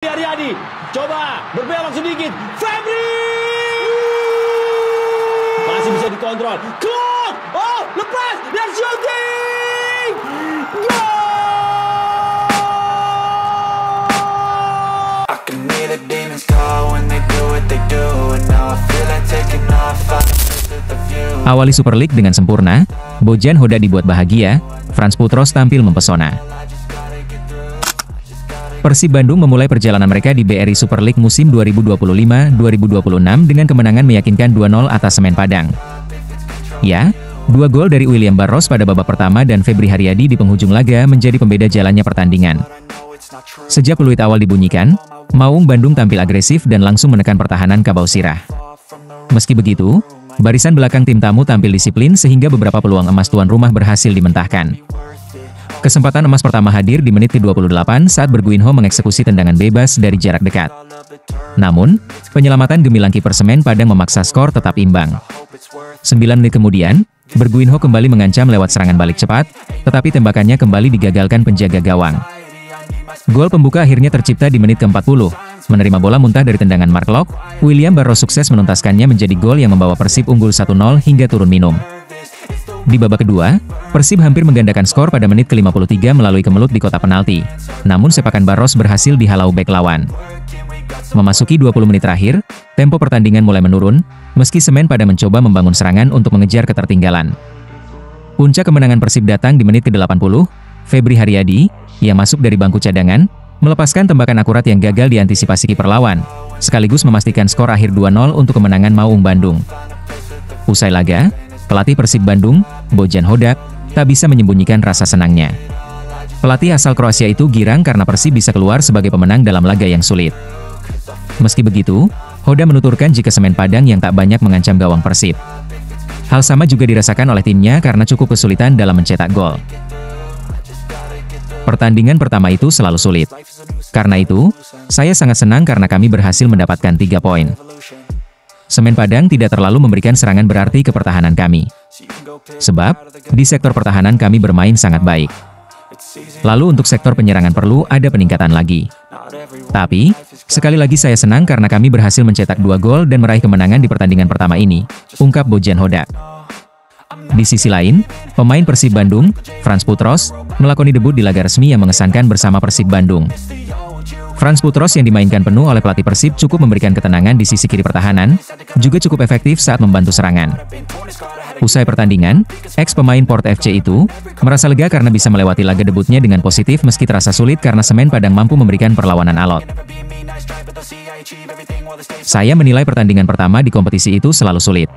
Haryadi coba berbelok sedikit. Febri masih bisa dikontrol. Klok, oh lepas dan shooting. I can hear the demons call when they do what they do, and now I feel like taking off. Awali Super League dengan sempurna, Bojan Hodak dibuat bahagia, Frans Putros tampil mempesona. Persib Bandung memulai perjalanan mereka di BRI Super League musim 2025-2026 dengan kemenangan meyakinkan 2-0 atas Semen Padang. Ya, 2 gol dari William Barros pada babak pertama dan Febri Haryadi di penghujung laga menjadi pembeda jalannya pertandingan. Sejak peluit awal dibunyikan, Maung Bandung tampil agresif dan langsung menekan pertahanan Kabau Sirah. Meski begitu, barisan belakang tim tamu tampil disiplin sehingga beberapa peluang emas tuan rumah berhasil dimentahkan. Kesempatan emas pertama hadir di menit ke-28 saat Berguinho mengeksekusi tendangan bebas dari jarak dekat. Namun, penyelamatan gemilang kiper Semen Padang memaksa skor tetap imbang. 9 menit kemudian, Berguinho kembali mengancam lewat serangan balik cepat, tetapi tembakannya kembali digagalkan penjaga gawang. Gol pembuka akhirnya tercipta di menit ke-40. Menerima bola muntah dari tendangan Mark Locke, William Barros sukses menuntaskannya menjadi gol yang membawa Persib unggul 1-0 hingga turun minum. Di babak kedua, Persib hampir menggandakan skor pada menit ke-53 melalui kemelut di kotak penalti. Namun sepakan Barros berhasil dihalau bek lawan. Memasuki 20 menit terakhir, tempo pertandingan mulai menurun, meski Semen Padang mencoba membangun serangan untuk mengejar ketertinggalan. Puncak kemenangan Persib datang di menit ke-80, Febri Haryadi, yang masuk dari bangku cadangan, melepaskan tembakan akurat yang gagal diantisipasi kiper lawan, sekaligus memastikan skor akhir 2-0 untuk kemenangan Maung Bandung. Usai laga, pelatih Persib Bandung, Bojan Hodak, tak bisa menyembunyikan rasa senangnya. Pelatih asal Kroasia itu girang karena Persib bisa keluar sebagai pemenang dalam laga yang sulit. Meski begitu, Hodak menuturkan jika Semen Padang yang tak banyak mengancam gawang Persib. Hal sama juga dirasakan oleh timnya karena cukup kesulitan dalam mencetak gol. Pertandingan pertama itu selalu sulit. Karena itu, saya sangat senang karena kami berhasil mendapatkan 3 poin. Semen Padang tidak terlalu memberikan serangan berarti ke pertahanan kami. Sebab, di sektor pertahanan kami bermain sangat baik. Lalu untuk sektor penyerangan perlu ada peningkatan lagi. Tapi, sekali lagi saya senang karena kami berhasil mencetak 2 gol dan meraih kemenangan di pertandingan pertama ini, ungkap Bojan Hodak. Di sisi lain, pemain Persib Bandung, Frans Putros, melakoni debut di laga resmi yang mengesankan bersama Persib Bandung. Frans Putros yang dimainkan penuh oleh pelatih Persib cukup memberikan ketenangan di sisi kiri pertahanan, juga cukup efektif saat membantu serangan. Usai pertandingan, ex-pemain Port FC itu, merasa lega karena bisa melewati laga debutnya dengan positif meski terasa sulit karena Semen Padang mampu memberikan perlawanan alot. Saya menilai pertandingan pertama di kompetisi itu selalu sulit.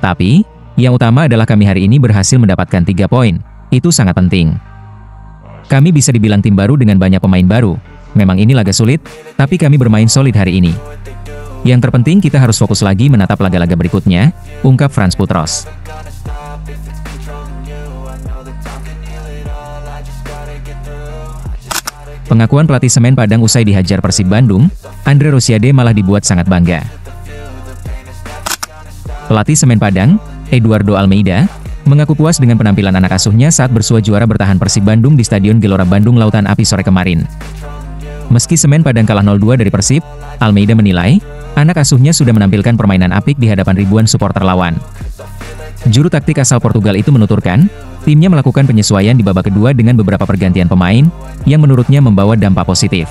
Tapi, yang utama adalah kami hari ini berhasil mendapatkan 3 poin, itu sangat penting. Kami bisa dibilang tim baru dengan banyak pemain baru. Memang ini laga sulit, tapi kami bermain solid hari ini. Yang terpenting kita harus fokus lagi menatap laga-laga berikutnya, ungkap Frans Putros. Pengakuan pelatih Semen Padang usai dihajar Persib Bandung, Andre Rosiade malah dibuat sangat bangga. Pelatih Semen Padang, Eduardo Almeida, mengaku puas dengan penampilan anak asuhnya saat bersua juara bertahan Persib Bandung di Stadion Gelora Bandung Lautan Api sore kemarin. Meski Semen Padang kalah 0-2 dari Persib, Almeida menilai, anak asuhnya sudah menampilkan permainan apik di hadapan ribuan suporter lawan. Juru taktik asal Portugal itu menuturkan, timnya melakukan penyesuaian di babak kedua dengan beberapa pergantian pemain, yang menurutnya membawa dampak positif.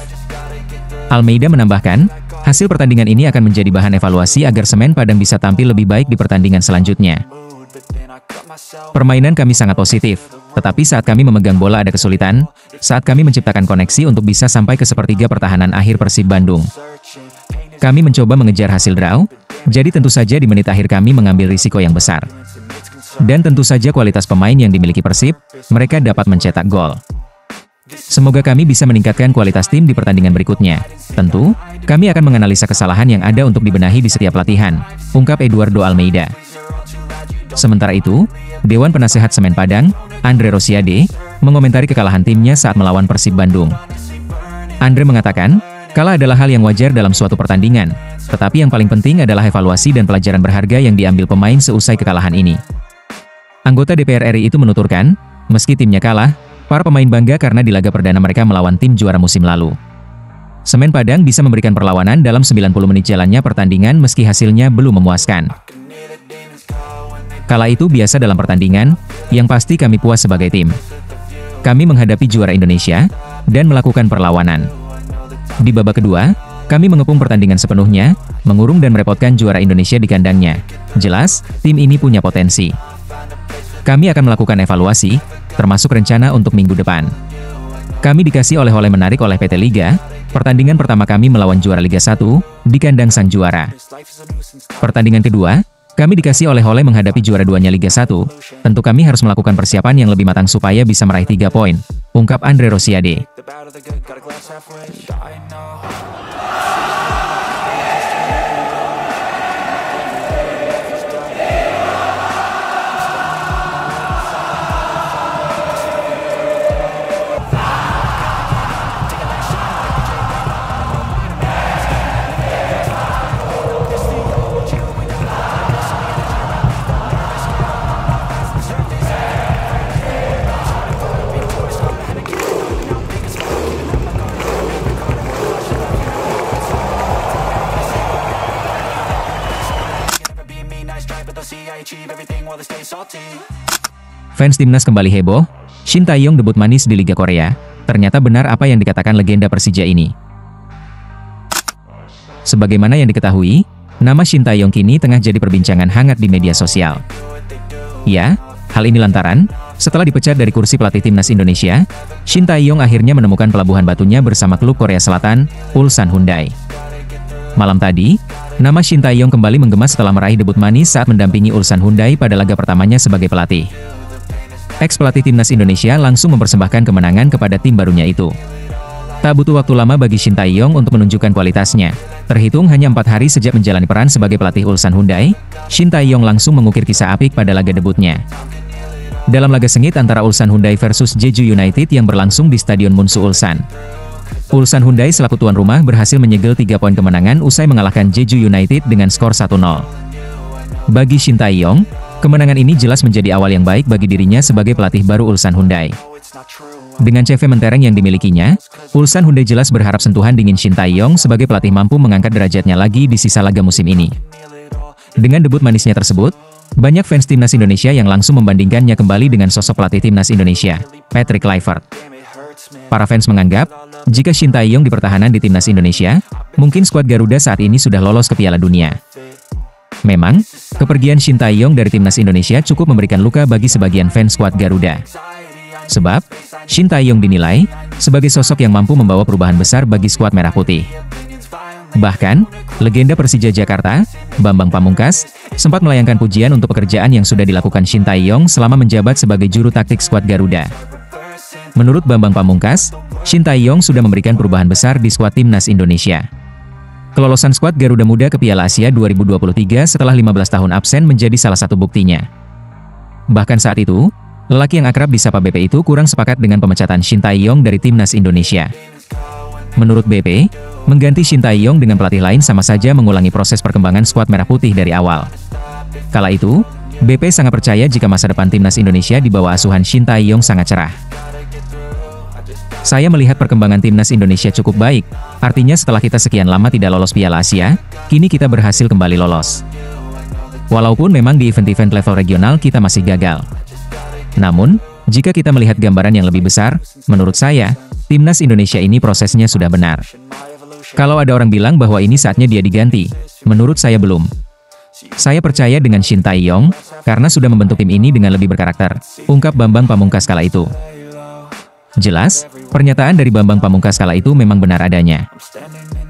Almeida menambahkan, hasil pertandingan ini akan menjadi bahan evaluasi agar Semen Padang bisa tampil lebih baik di pertandingan selanjutnya. Permainan kami sangat positif, tetapi saat kami memegang bola ada kesulitan, saat kami menciptakan koneksi untuk bisa sampai ke sepertiga pertahanan akhir Persib Bandung. Kami mencoba mengejar hasil draw, jadi tentu saja di menit akhir kami mengambil risiko yang besar. Dan tentu saja kualitas pemain yang dimiliki Persib, mereka dapat mencetak gol. Semoga kami bisa meningkatkan kualitas tim di pertandingan berikutnya. Tentu, kami akan menganalisa kesalahan yang ada untuk dibenahi di setiap latihan, ungkap Eduardo Almeida. Sementara itu, Dewan Penasehat Semen Padang, Andre Rosiade, mengomentari kekalahan timnya saat melawan Persib Bandung. Andre mengatakan, kalah adalah hal yang wajar dalam suatu pertandingan, tetapi yang paling penting adalah evaluasi dan pelajaran berharga yang diambil pemain seusai kekalahan ini. Anggota DPR RI itu menuturkan, meski timnya kalah, para pemain bangga karena di laga perdana mereka melawan tim juara musim lalu. Semen Padang bisa memberikan perlawanan dalam 90 menit jalannya pertandingan meski hasilnya belum memuaskan. Kala itu biasa dalam pertandingan, yang pasti kami puas sebagai tim. Kami menghadapi juara Indonesia, dan melakukan perlawanan. Di babak kedua, kami mengepung pertandingan sepenuhnya, mengurung dan merepotkan juara Indonesia di kandangnya. Jelas, tim ini punya potensi. Kami akan melakukan evaluasi, termasuk rencana untuk minggu depan. Kami dikasih oleh-oleh menarik oleh PT Liga, pertandingan pertama kami melawan juara Liga 1, di kandang sang juara. Pertandingan kedua, kami dikasih oleh-oleh menghadapi juara duanya Liga 1, tentu kami harus melakukan persiapan yang lebih matang supaya bisa meraih 3 poin, ungkap Andre Rosiade. Fans timnas kembali heboh, Shin Tae-yong debut manis di Liga Korea. Ternyata benar apa yang dikatakan legenda Persija ini. Sebagaimana yang diketahui, nama Shin Tae-yong kini tengah jadi perbincangan hangat di media sosial. Ya, hal ini lantaran, setelah dipecat dari kursi pelatih timnas Indonesia, Shin Tae-yong akhirnya menemukan pelabuhan batunya bersama klub Korea Selatan, Ulsan Hyundai. Malam tadi, nama Shin Tae-yong kembali menggema setelah meraih debut manis saat mendampingi Ulsan Hyundai pada laga pertamanya sebagai pelatih. Ex-pelatih timnas Indonesia langsung mempersembahkan kemenangan kepada tim barunya itu. Tak butuh waktu lama bagi Shin Tae-yong untuk menunjukkan kualitasnya. Terhitung hanya 4 hari sejak menjalani peran sebagai pelatih Ulsan Hyundai, Shin Tae-yong langsung mengukir kisah apik pada laga debutnya. Dalam laga sengit antara Ulsan Hyundai versus Jeju United yang berlangsung di Stadion Munsu Ulsan. Ulsan Hyundai selaku tuan rumah berhasil menyegel 3 poin kemenangan usai mengalahkan Jeju United dengan skor 1-0. Bagi Shin Tae-yong, kemenangan ini jelas menjadi awal yang baik bagi dirinya sebagai pelatih baru Ulsan Hyundai. Dengan CV mentereng yang dimilikinya, Ulsan Hyundai jelas berharap sentuhan dingin Shin Tae-yong sebagai pelatih mampu mengangkat derajatnya lagi di sisa laga musim ini. Dengan debut manisnya tersebut, banyak fans timnas Indonesia yang langsung membandingkannya kembali dengan sosok pelatih timnas Indonesia, Patrick Kluivert. Para fans menganggap, jika Shin Tae-yong di pertahanan di timnas Indonesia, mungkin skuad Garuda saat ini sudah lolos ke Piala Dunia. Memang, kepergian Shin Tae-yong dari timnas Indonesia cukup memberikan luka bagi sebagian fans skuad Garuda. Sebab, Shin Tae-yong dinilai sebagai sosok yang mampu membawa perubahan besar bagi skuad Merah Putih. Bahkan, legenda Persija Jakarta, Bambang Pamungkas, sempat melayangkan pujian untuk pekerjaan yang sudah dilakukan Shin Tae-yong selama menjabat sebagai juru taktik skuad Garuda. Menurut Bambang Pamungkas, Shin Tae-yong sudah memberikan perubahan besar di skuad timnas Indonesia. Kelolosan skuad Garuda Muda ke Piala Asia 2023 setelah 15 tahun absen menjadi salah satu buktinya. Bahkan saat itu, lelaki yang akrab disapa BP itu kurang sepakat dengan pemecatan Shin Tae-yong dari timnas Indonesia. Menurut BP, mengganti Shin Tae-yong dengan pelatih lain sama saja mengulangi proses perkembangan skuad Merah Putih dari awal. Kala itu, BP sangat percaya jika masa depan timnas Indonesia di bawah asuhan Shin Tae-yong sangat cerah. Saya melihat perkembangan timnas Indonesia cukup baik, artinya setelah kita sekian lama tidak lolos Piala Asia, kini kita berhasil kembali lolos. Walaupun memang di event-event level regional kita masih gagal. Namun, jika kita melihat gambaran yang lebih besar, menurut saya, timnas Indonesia ini prosesnya sudah benar. Kalau ada orang bilang bahwa ini saatnya dia diganti, menurut saya belum. Saya percaya dengan Shin Tae-yong, karena sudah membentuk tim ini dengan lebih berkarakter, ungkap Bambang Pamungkas kala itu. Jelas, pernyataan dari Bambang Pamungkas kala itu memang benar adanya.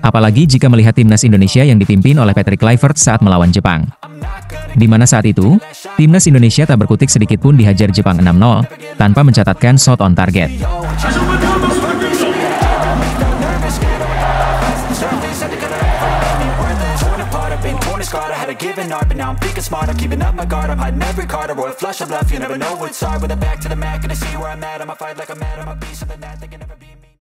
Apalagi jika melihat timnas Indonesia yang dipimpin oleh Patrick Kluivert saat melawan Jepang. Di mana saat itu, timnas Indonesia tak berkutik sedikit pun dihajar Jepang 6-0, tanpa mencatatkan shot on target. I had a given art, but now I'm thinking smart. I'm keeping up my guard, I'm hiding every card. A royal flush of love, you never know what's hard. With a back to the mat, gonna see where I'm at. I'ma fight like I'm mad, I'ma be something that they can never be.